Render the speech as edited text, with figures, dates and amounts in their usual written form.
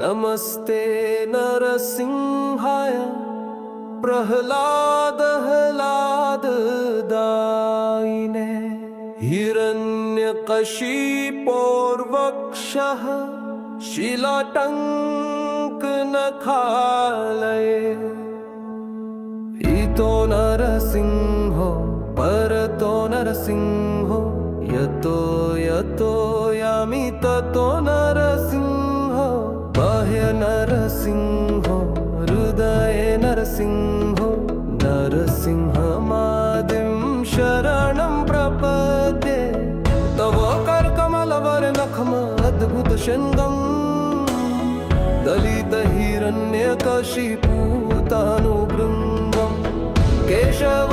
नमस्ते नरसिंहाय प्रह्लाददायिने हिरण्यकशिपोर्वक्षः शिलाटङ्कनखालये इतो नरसिंहो परतो नरसिंहो यतो यतो यामि ततो नरसिंहो बाह्य नरसिंहो हृदये नरसिंहो नरसिंहमादिं शरणं प्रपद्ये तव करकमलवर्णनखम् अद्भुतशृङ्गम् दलितहिरण्यकशिपूतानुभृङ्गम् केशव